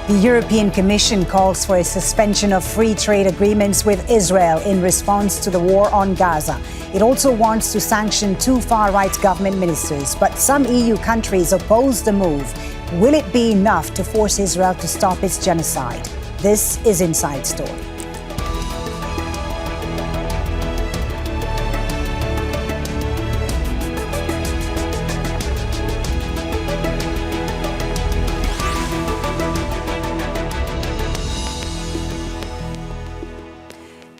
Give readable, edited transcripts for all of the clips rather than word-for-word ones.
The European Commission calls for a suspension of free trade agreements with Israel in response to the war on Gaza. It also wants to sanction two far-right government ministers, but some EU countries oppose the move. Will it be enough to force Israel to stop its genocide? This is Inside Story.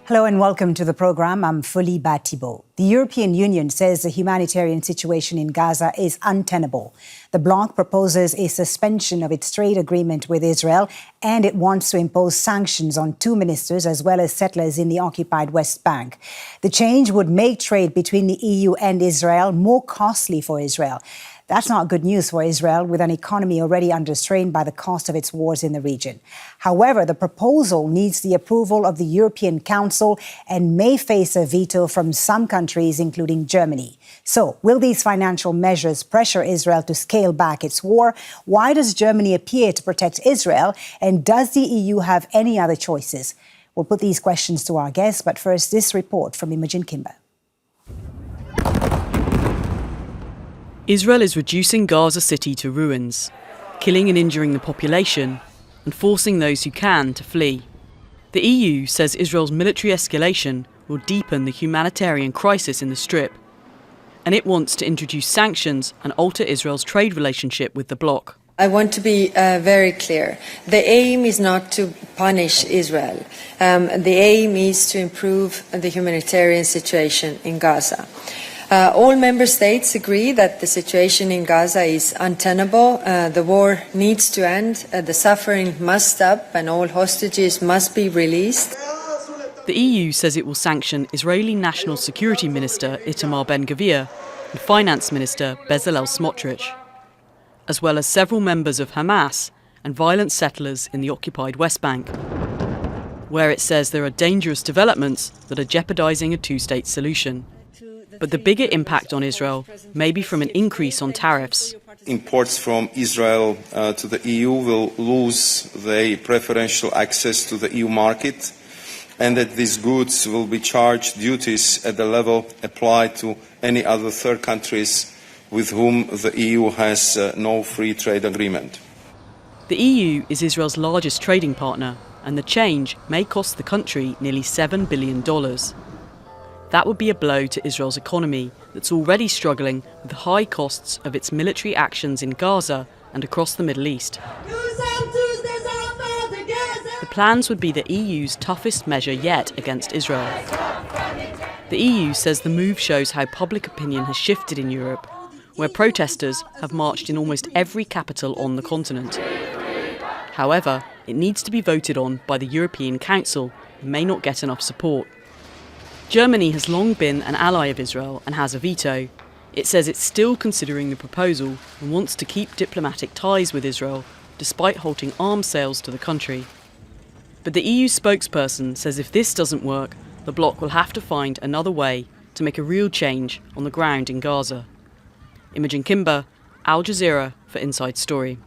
Hello and welcome to the program. I'm Folly Thibault. The European Union says the humanitarian situation in Gaza is untenable. The bloc proposes a suspension of its trade agreement with Israel, and it wants to impose sanctions on two ministers as well as settlers in the occupied West Bank. The change would make trade between the EU and Israel more costly for Israel. That's not good news for Israel, with an economy already under strain by the cost of its wars in the region. However, the proposal needs the approval of the European Council and may face a veto from some countries, including Germany. So, will these financial measures pressure Israel to scale back its war? Why does Germany appear to protect Israel? And does the EU have any other choices? We'll put these questions to our guests, but first, this report from Imogen Kimber. Israel is reducing Gaza City to ruins, killing and injuring the population, and forcing those who can to flee. The EU says Israel's military escalation will deepen the humanitarian crisis in the Strip, and it wants to introduce sanctions and alter Israel's trade relationship with the bloc. I want to be very clear. The aim is not to punish Israel. The aim is to improve the humanitarian situation in Gaza. All member states agree that the situation in Gaza is untenable. The war needs to end. The suffering must stop and all hostages must be released. The EU says it will sanction Israeli National Security Minister Itamar Ben-Gvir and Finance Minister Bezalel Smotrich, as well as several members of Hamas and violent settlers in the occupied West Bank, where it says there are dangerous developments that are jeopardizing a two-state solution. But the bigger impact on Israel may be from an increase on tariffs. Imports from Israel to the EU will lose their preferential access to the EU market, and that these goods will be charged duties at the level applied to any other third countries with whom the EU has no free trade agreement. The EU is Israel's largest trading partner, and the change may cost the country nearly $7 billion. That would be a blow to Israel's economy that's already struggling with the high costs of its military actions in Gaza and across the Middle East. The plans would be the EU's toughest measure yet against Israel. The EU says the move shows how public opinion has shifted in Europe, where protesters have marched in almost every capital on the continent. However, it needs to be voted on by the European Council and may not get enough support. Germany has long been an ally of Israel and has a veto. It says it's still considering the proposal and wants to keep diplomatic ties with Israel, despite halting arms sales to the country. But the EU spokesperson says if this doesn't work, the bloc will have to find another way to make a real change on the ground in Gaza. Imogen Kimber, Al Jazeera for Inside Story.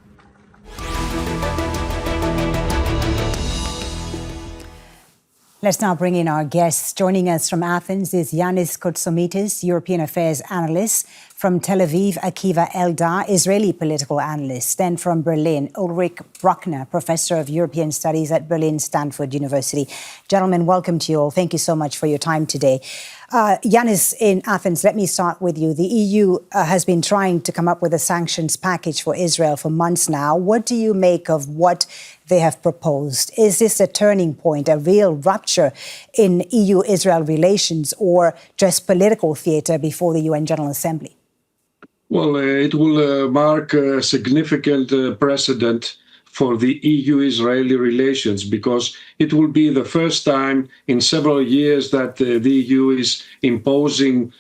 Let's now bring in our guests. Joining us from Athens is Yannis Koutsomitis, European Affairs Analyst. From Tel Aviv, Akiva Eldar, Israeli political analyst. And from Berlin, Ulrich Brückner, Professor of European Studies at Berlin Stanford University. Gentlemen, welcome to you all. Thank you so much for your time today. Yannis, in Athens, let me start with you. The EU has been trying to come up with a sanctions package for Israel for months now. What do you make of what they have proposed? Is this a turning point, a real rupture in EU-Israel relations, or just political theatre before the UN General Assembly? Well, it will mark a significant precedent for the EU-Israeli relations, because it will be the first time in several years that the EU is imposing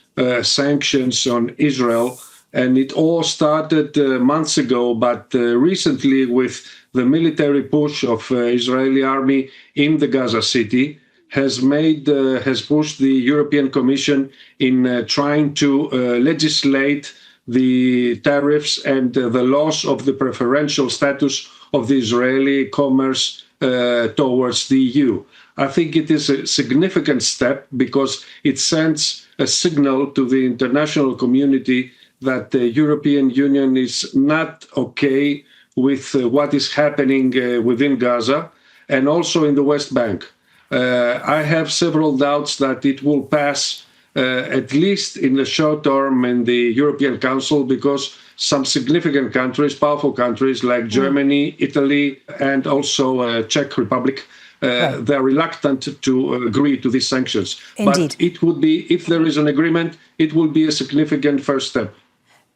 sanctions on Israel. And it all started months ago, but recently with the military push of Israeli army in the Gaza City has pushed the European Commission in trying to legislate the tariffs and the loss of the preferential status of the Israeli commerce towards the EU. I think it is a significant step because it sends a signal to the international community that the European Union is not okay with what is happening within Gaza and also in the West Bank. I have several doubts that it will pass, at least in the short term, in the European Council, because some significant countries, powerful countries like Germany, Italy, and also Czech Republic, they're reluctant to agree to these sanctions. Indeed. But it would be, if there is an agreement, it will be a significant first step.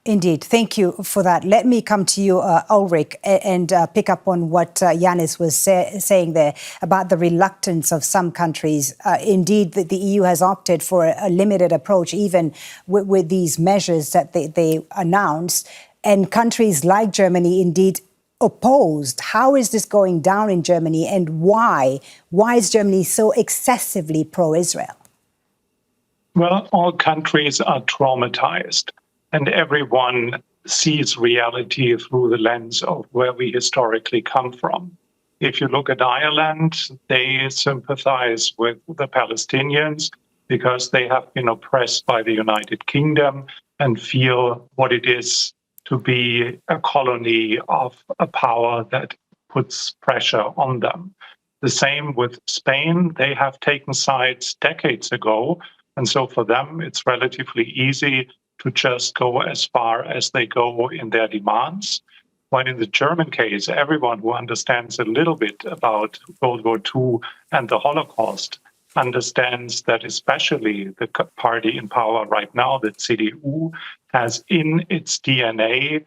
Indeed. Thank you for that. Let me come to you, Ulrich, and pick up on what Yannis was saying there about the reluctance of some countries. Indeed, the EU has opted for a limited approach, even with these measures that they announced. And countries like Germany, indeed, opposed. How is this going down in Germany, and why? Why is Germany so excessively pro-Israel? Well, all countries are traumatized. And everyone sees reality through the lens of where we historically come from. If you look at Ireland, they sympathize with the Palestinians because they have been oppressed by the United Kingdom and feel what it is to be a colony of a power that puts pressure on them. The same with Spain. They have taken sides decades ago. And so for them, it's relatively easy to just go as far as they go in their demands. When in the German case, everyone who understands a little bit about World War II and the Holocaust understands that especially the party in power right now, the CDU, has in its DNA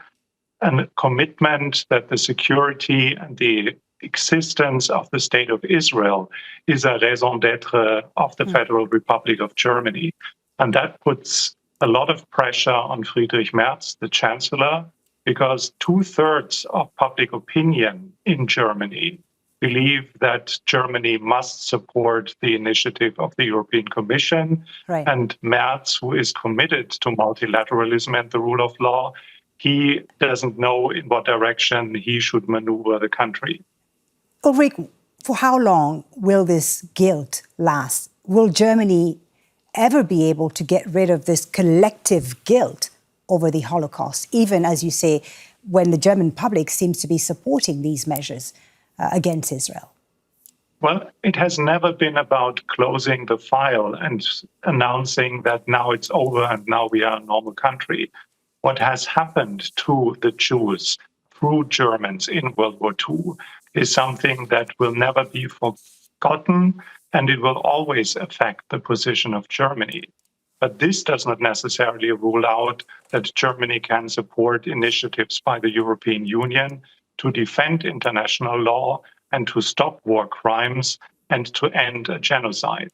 a commitment that the security and the existence of the State of Israel is a raison d'etre of the Federal Republic of Germany. And that puts a lot of pressure on Friedrich Merz, the Chancellor, because 2/3 of public opinion in Germany believe that Germany must support the initiative of the European Commission. Right. And Merz, who is committed to multilateralism and the rule of law, he doesn't know in what direction he should maneuver the country. Ulrich, for how long will this guilt last? Will Germany ever be able to get rid of this collective guilt over the Holocaust, even, as you say, when the German public seems to be supporting these measures against Israel? Well, it has never been about closing the file and announcing that now it's over and now we are a normal country. What has happened to the Jews through Germans in World War II is something that will never be forgotten, and it will always affect the position of Germany. But this does not necessarily rule out that Germany can support initiatives by the European Union to defend international law and to stop war crimes and to end a genocide.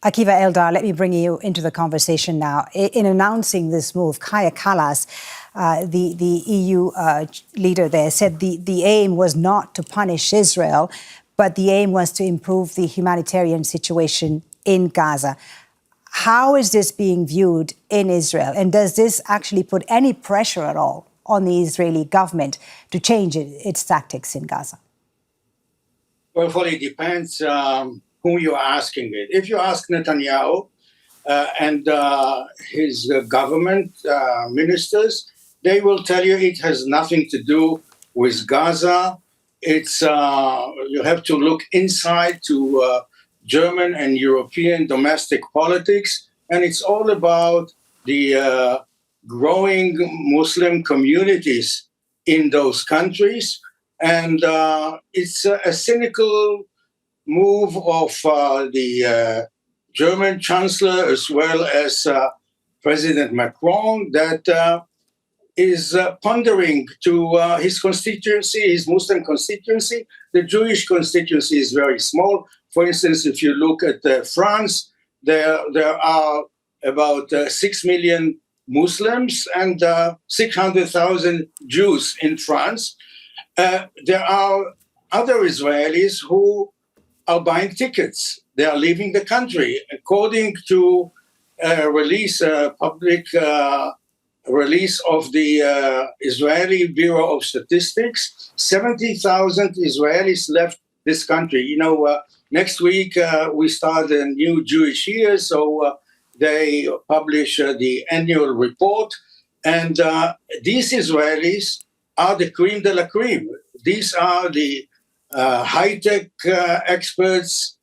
Akiva Eldar, let me bring you into the conversation now. In announcing this move, Kallas, the EU leader there, said the aim was not to punish Israel, but the aim was to improve the humanitarian situation in Gaza. How is this being viewed in Israel? And does this actually put any pressure at all on the Israeli government to change its tactics in Gaza? Well, Folly, it depends who you're asking it. If you ask Netanyahu and his government ministers, they will tell you it has nothing to do with Gaza. It's you have to look inside to German and European domestic politics, and it's all about the growing Muslim communities in those countries. And it's a cynical move of the German Chancellor as well as President Macron that is pondering to his constituency, his Muslim constituency. The Jewish constituency is very small. For instance, if you look at France, there are about 6 million Muslims and 600,000 Jews in France. There are other Israelis who are buying tickets. They are leaving the country. According to public release of the Israeli Bureau of Statistics, 70,000 Israelis left this country. You know, next week we start a new Jewish year, so they publish the annual report. And these Israelis are the cream de la cream. These are the high-tech experts,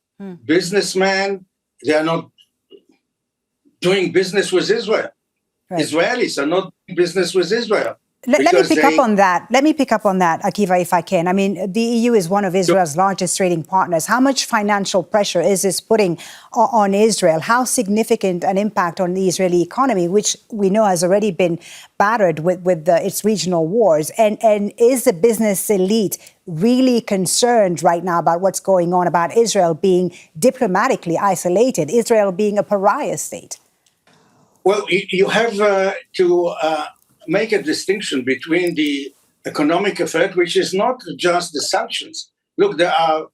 businessmen. They are not doing business with Israel. Right. Israelis are not doing business with Israel. Let me pick up on that. Let me pick up on that, Akiva, if I can. I mean, the EU is one of Israel's largest trading partners. How much financial pressure is this putting on Israel? How significant an impact on the Israeli economy, which we know has already been battered with its regional wars? And is the business elite really concerned right now about what's going on, about Israel being diplomatically isolated, Israel being a pariah state? Well, you have to make a distinction between the economic effect, which is not just the sanctions. Look, there are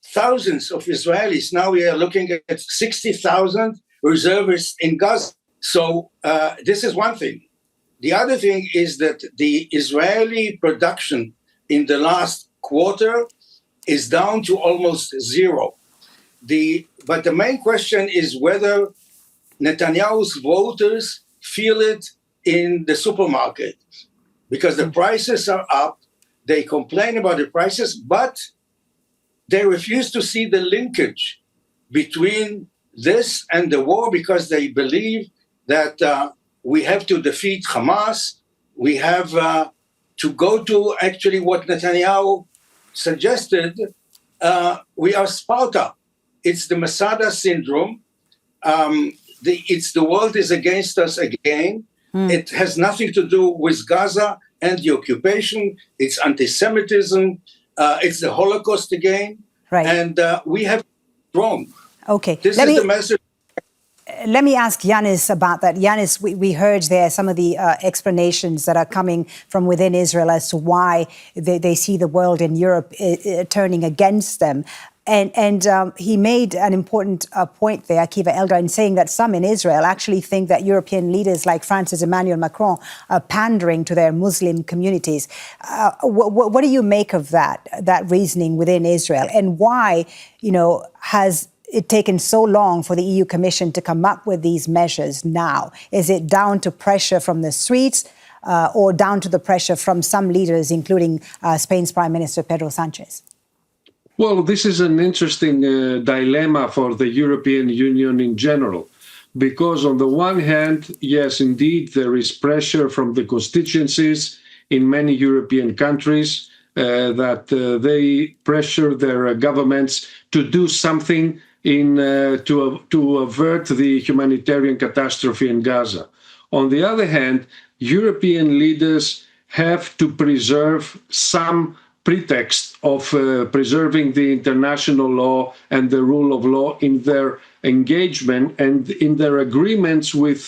thousands of Israelis. Now we are looking at 60,000 reservists in Gaza. So this is one thing. The other thing is that the Israeli production in the last quarter is down to almost zero. But the main question is whether Netanyahu's voters feel it in the supermarket, because the prices are up. They complain about the prices, but they refuse to see the linkage between this and the war, because they believe that we have to defeat Hamas. We have to go to actually what Netanyahu suggested. We are Sparta. It's the Masada syndrome. It's the world is against us again. It has nothing to do with Gaza and the occupation. It's anti-Semitism. It's the Holocaust again. Right. And we have wrong. Okay. This is the message. Let me ask Yannis about that. Yannis, we heard there some of the explanations that are coming from within Israel as to why they see the world in Europe turning against them. And he made an important point there, Akiva Eldar, in saying that some in Israel actually think that European leaders like France's Emmanuel Macron are pandering to their Muslim communities. What do you make of that reasoning within Israel? And why, has it taken so long for the EU Commission to come up with these measures now? Is it down to pressure from the streets or down to the pressure from some leaders, including Spain's Prime Minister Pedro Sanchez? Well, this is an interesting dilemma for the European Union in general, because on the one hand, yes, indeed, there is pressure from the constituencies in many European countries that they pressure their governments to do something to avert the humanitarian catastrophe in Gaza. On the other hand, European leaders have to preserve some pretext of preserving the international law and the rule of law in their engagement and in their agreements with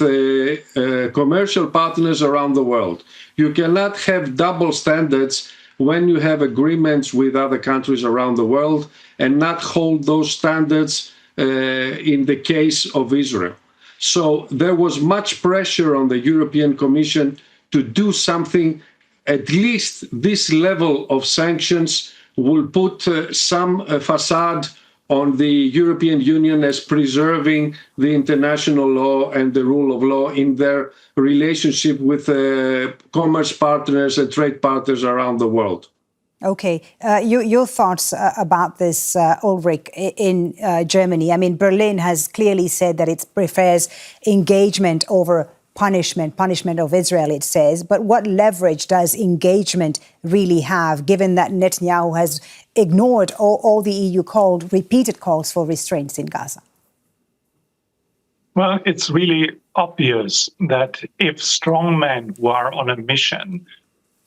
commercial partners around the world. You cannot have double standards when you have agreements with other countries around the world and not hold those standards in the case of Israel. So there was much pressure on the European Commission to do something. At least this level of sanctions will put some facade on the European Union as preserving the international law and the rule of law in their relationship with commerce partners and trade partners around the world. Okay. Your thoughts about this, Ulrich, in Germany? I mean, Berlin has clearly said that it prefers engagement over punishment of Israel, it says. But what leverage does engagement really have, given that Netanyahu has ignored all the EU repeated calls for restraints in Gaza? Well, it's really obvious that if strongmen who are on a mission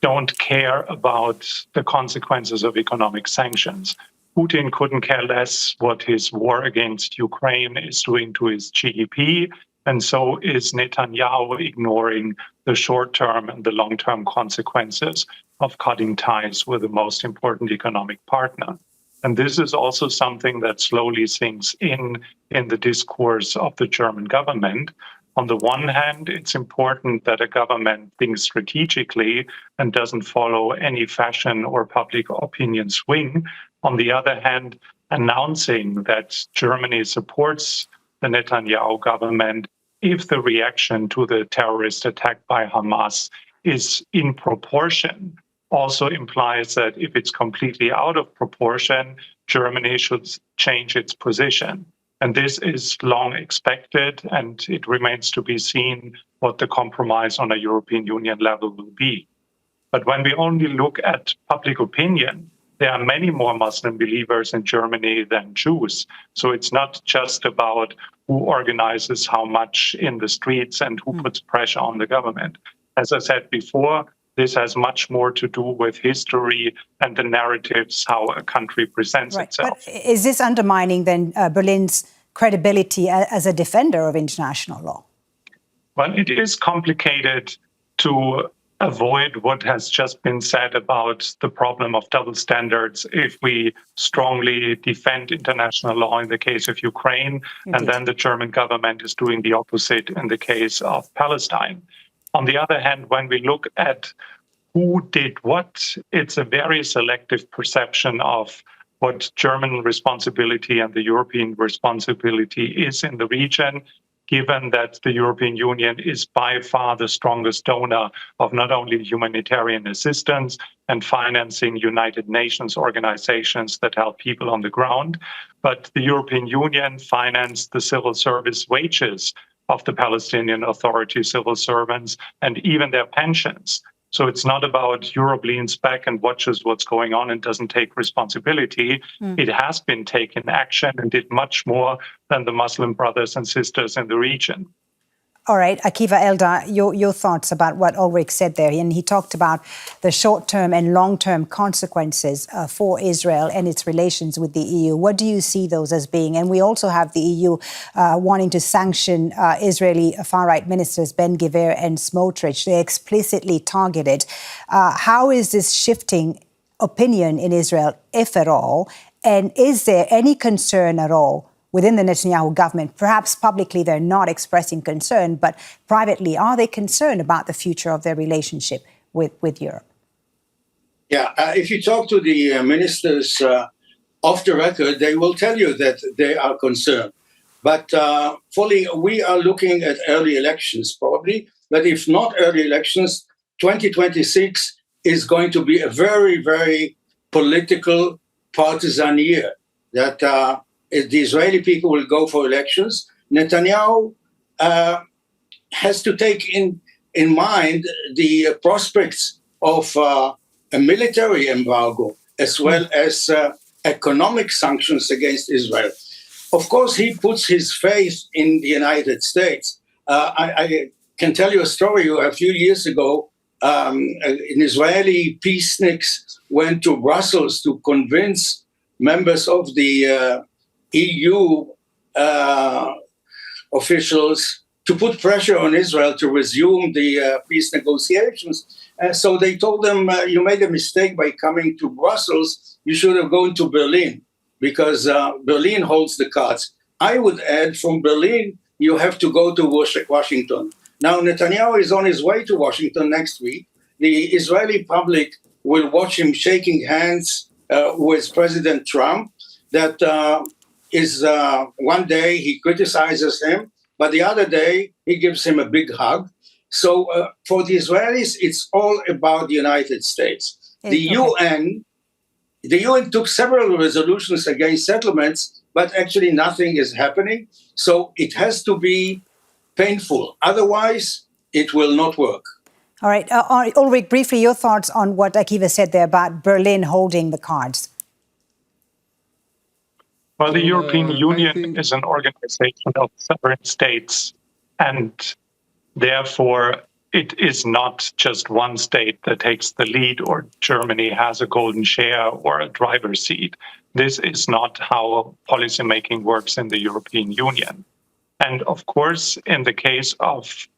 don't care about the consequences of economic sanctions, Putin couldn't care less what his war against Ukraine is doing to his GDP. And so is Netanyahu ignoring the short-term and the long-term consequences of cutting ties with the most important economic partner. And this is also something that slowly sinks in the discourse of the German government, On the one hand, it's important that a government thinks strategically and doesn't follow any fashion or public opinion swing. On the other hand, announcing that Germany supports the Netanyahu government if the reaction to the terrorist attack by Hamas is in proportion also implies that if it's completely out of proportion, Germany should change its position. And this is long expected, and it remains to be seen what the compromise on a European Union level will be. But when we only look at public opinion, there are many more Muslim believers in Germany than Jews. So it's not just about who organizes how much in the streets and who puts pressure on the government. As I said before, this has much more to do with history and the narratives, how a country presents itself. But is this undermining then Berlin's credibility as a defender of international law? Well, it is complicated to avoid what has just been said about the problem of double standards if we strongly defend international law in the case of Ukraine, and then the German government is doing the opposite in the case of Palestine. On the other hand, when we look at who did what, it's a very selective perception of what German responsibility and the European responsibility is in the region, given that the European Union is by far the strongest donor of not only humanitarian assistance and financing United Nations organizations that help people on the ground, but the European Union financed the civil service wages of the Palestinian Authority civil servants and even their pensions. So it's not about Europe leans back and watches what's going on and doesn't take responsibility. It has been taking action and did much more than the Muslim brothers and sisters in the region. All right, Akiva Eldar, your thoughts about what Ulrich said there. And he talked about the short-term and long-term consequences for Israel and its relations with the EU. What do you see those as being? And we also have the EU wanting to sanction Israeli far-right ministers Ben-Gvir and Smotrich. They explicitly targeted. How is this shifting opinion in Israel, if at all? And is there any concern at all within the Netanyahu government? Perhaps publicly they're not expressing concern, but privately, are they concerned about the future of their relationship with Europe? Yeah, if you talk to the ministers off the record, they will tell you that they are concerned. But Folly, we are looking at early elections probably, but if not early elections, 2026 is going to be a very, very political, partisan year. That the Israeli people will go for elections. Netanyahu has to take in mind the prospects of a military embargo as well as economic sanctions against Israel. Of course, he puts his faith in the United States. I can tell you a story. A few years ago, an Israeli peaceniks went to Brussels to convince members of the EU officials to put pressure on Israel to resume the peace negotiations. So they told them, you made a mistake by coming to Brussels. You should have gone to Berlin because Berlin holds the cards. I would add, from Berlin, you have to go to Washington. Now, Netanyahu is on his way to Washington next week. The Israeli public will watch him shaking hands with President Trump. That is one day he criticizes him, but the other day he gives him a big hug. So for the Israelis, it's all about the United States. The UN took several resolutions against settlements, but actually nothing is happening. So it has to be painful. Otherwise, it will not work. All right. Ulrich, briefly, your thoughts on what Akiva said there about Berlin holding the cards. Well, the European Union is an organization of sovereign states, and therefore it is not just one state that takes the lead or Germany has a golden share or a driver's seat. This is not how policymaking works in the European Union. And of course, in the case of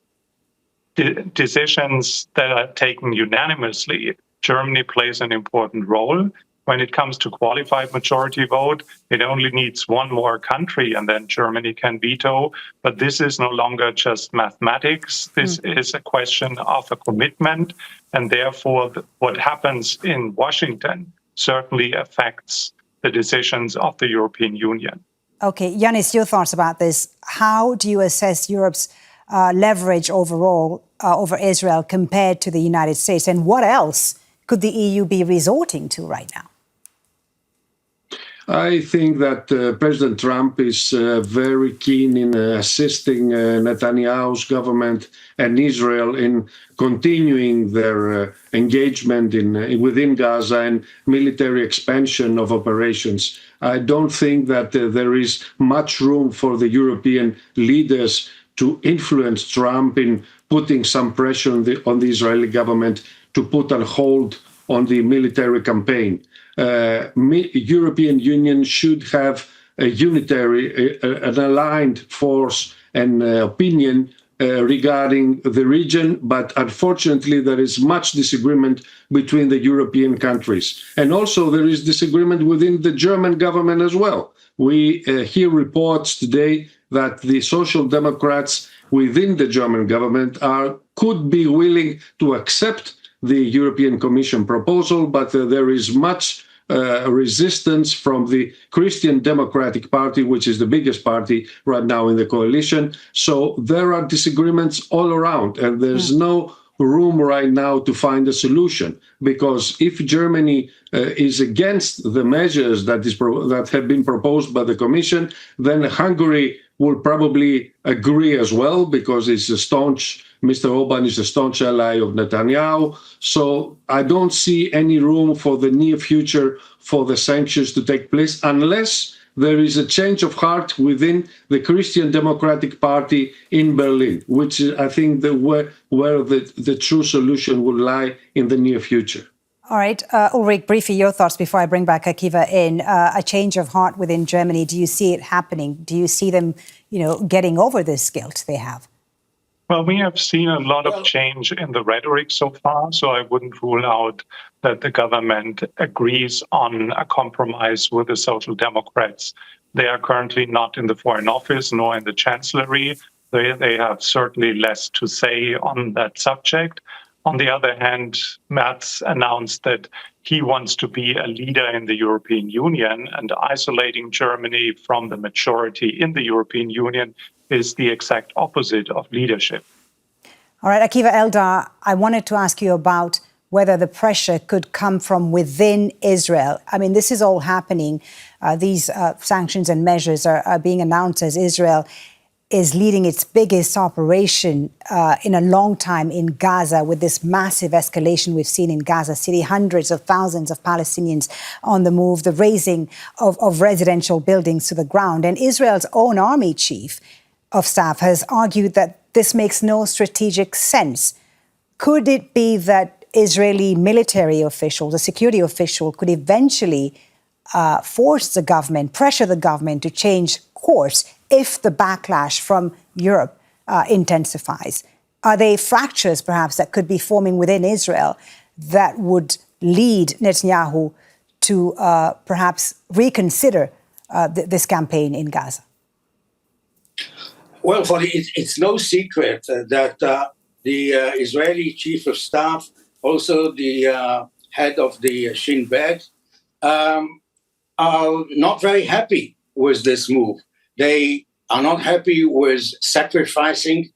decisions that are taken unanimously, Germany plays an important role. When it comes to qualified majority vote, it only needs one more country and then Germany can veto. But this is no longer just mathematics. This is a question of a commitment. And therefore, what happens in Washington certainly affects the decisions of the European Union. Okay, Yannis, your thoughts about this. How do you assess Europe's leverage overall over Israel compared to the United States? And what else could the EU be resorting to right now? I think that President Trump is very keen in assisting Netanyahu's government and Israel in continuing their engagement within Gaza and military expansion of operations. I don't think that there is much room for the European leaders to influence Trump in putting some pressure on the Israeli government to put a hold on the military campaign. European Union should have a unitary, an aligned force and opinion regarding the region, but unfortunately there is much disagreement between the European countries. And also there is disagreement within the German government as well. We hear reports today that the Social Democrats within the German government could be willing to accept the European Commission proposal, but there is much resistance from the Christian Democratic Party, which is the biggest party right now in the coalition. So there are disagreements all around, and there's no room right now to find a solution, because if Germany is against the measures that have been proposed by the Commission, then Hungary will probably agree as well, because Mr. Orban is a staunch ally of Netanyahu. So I don't see any room for the near future for the sanctions to take place unless there is a change of heart within the Christian Democratic Party in Berlin, which is, I think, where the true solution will lie in the near future. All right. Ulrich, briefly, your thoughts before I bring back Akiva in. A change of heart within Germany. Do you see it happening? Do you see them, getting over this guilt they have? Well, we have seen a lot of change in the rhetoric so far, so I wouldn't rule out that the government agrees on a compromise with the Social Democrats. They are currently not in the Foreign Office nor in the Chancellery. They have certainly less to say on that subject. On the other hand, Merz announced that he wants to be a leader in the European Union, and isolating Germany from the majority in the European Union is the exact opposite of leadership. All right, Akiva Eldar, I wanted to ask you about whether the pressure could come from within Israel. I mean, this is all happening. These sanctions and measures are being announced as Israel is leading its biggest operation in a long time in Gaza, with this massive escalation we've seen in Gaza City, hundreds of thousands of Palestinians on the move, the razing of residential buildings to the ground. And Israel's own army chief of staff has argued that this makes no strategic sense. Could it be that Israeli military officials, a security official, could eventually pressure the government to change course if the backlash from Europe intensifies? Are there fractures, perhaps, that could be forming within Israel that would lead Netanyahu to perhaps reconsider this campaign in Gaza? Well, Folly, it's no secret that the Israeli chief of staff, also the head of the Shin Bet, are not very happy with this move. They are not happy with sacrificing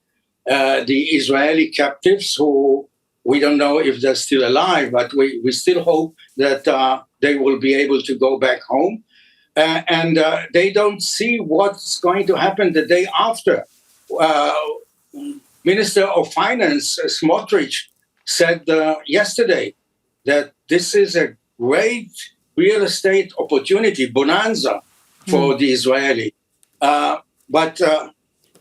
the Israeli captives, who we don't know if they're still alive, but we still hope that they will be able to go back home. And they don't see what's going to happen the day after. Minister of Finance, Smotrich, said yesterday that this is a great real estate opportunity, bonanza, for the Israeli. But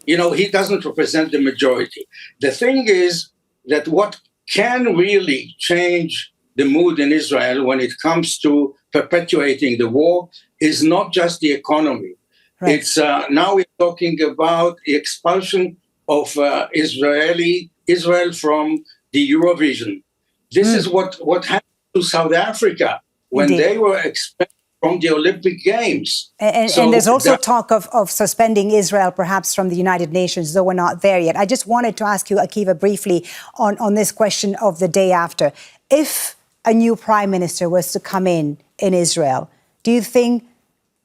he doesn't represent the majority. The thing is that what can really change the mood in Israel when it comes to perpetuating the war is not just the economy. Right. It's now we're talking about the expulsion of Israel from the Eurovision. This is what happened to South Africa when Indeed. they were expelled from the Olympic Games. And there's also talk of suspending Israel, perhaps from the United Nations, though we're not there yet. I just wanted to ask you, Akiva, briefly on this question of the day after. If a new prime minister was to come in Israel, do you think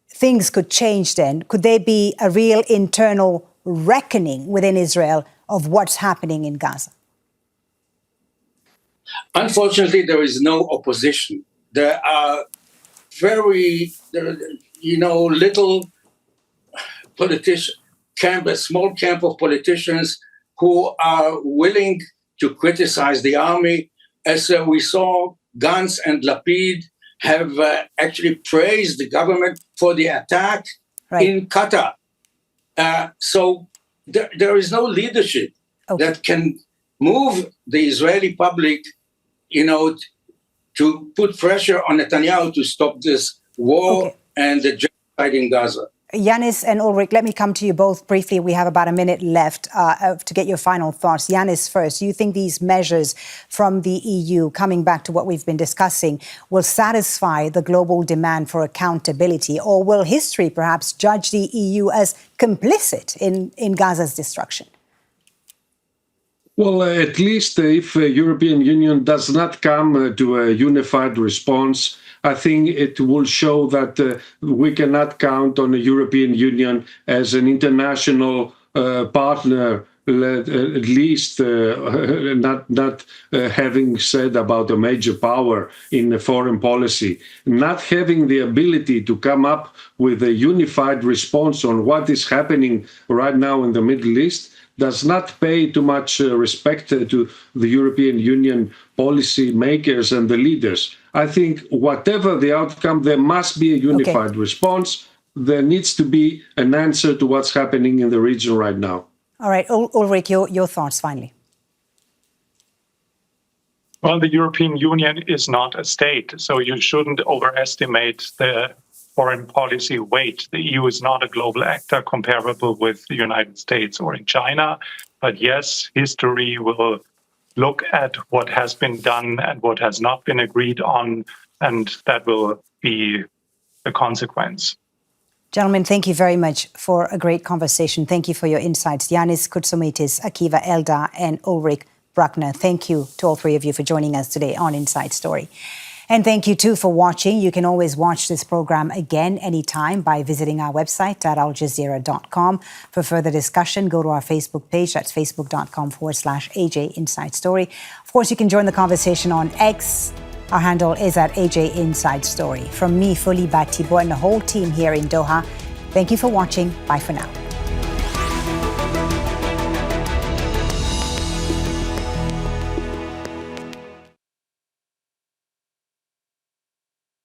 things could change then? Could there be a real internal reckoning within Israel of what's happening in Gaza? Unfortunately, there is no opposition. There are little a small camp of politicians who are willing to criticize the army. As we saw, Gantz and Lapid have actually praised the government for the attack in Qatar. So there is no leadership that can move the Israeli public, to put pressure on Netanyahu to stop this war and the genocide in Gaza. Yannis and Ulrich, let me come to you both briefly. We have about a minute left to get your final thoughts. Yannis first. Do you think these measures from the EU, coming back to what we've been discussing, will satisfy the global demand for accountability? Or will history perhaps judge the EU as complicit in Gaza's destruction? Well, at least if the European Union does not come to a unified response, I think it will show that we cannot count on the European Union as an international partner, at least not having said about a major power in foreign policy. Not having the ability to come up with a unified response on what is happening right now in the Middle East does not pay too much respect to the European Union policy makers and the leaders. I think whatever the outcome, there must be a unified response. There needs to be an answer to what's happening in the region right now. All right, Ulrich, your thoughts finally. Well, the European Union is not a state, so you shouldn't overestimate the foreign policy weight. The EU is not a global actor comparable with the United States or in China. But yes, history will look at what has been done and what has not been agreed on, and that will be the consequence. Gentlemen, thank you very much for a great conversation. Thank you for your insights. Yannis Koutsomitis, Akiva Eldar, and Ulrich Brückner. Thank you to all three of you for joining us today on Inside Story. And thank you, too, for watching. You can always watch this program again anytime by visiting our website at aljazeera.com. For further discussion, go to our Facebook page. That's facebook.com/AJ Inside Story. Of course, you can join the conversation on X. Our handle is at AJ Inside Story. From me, Folly, Thibault, and the whole team here in Doha, thank you for watching. Bye for now.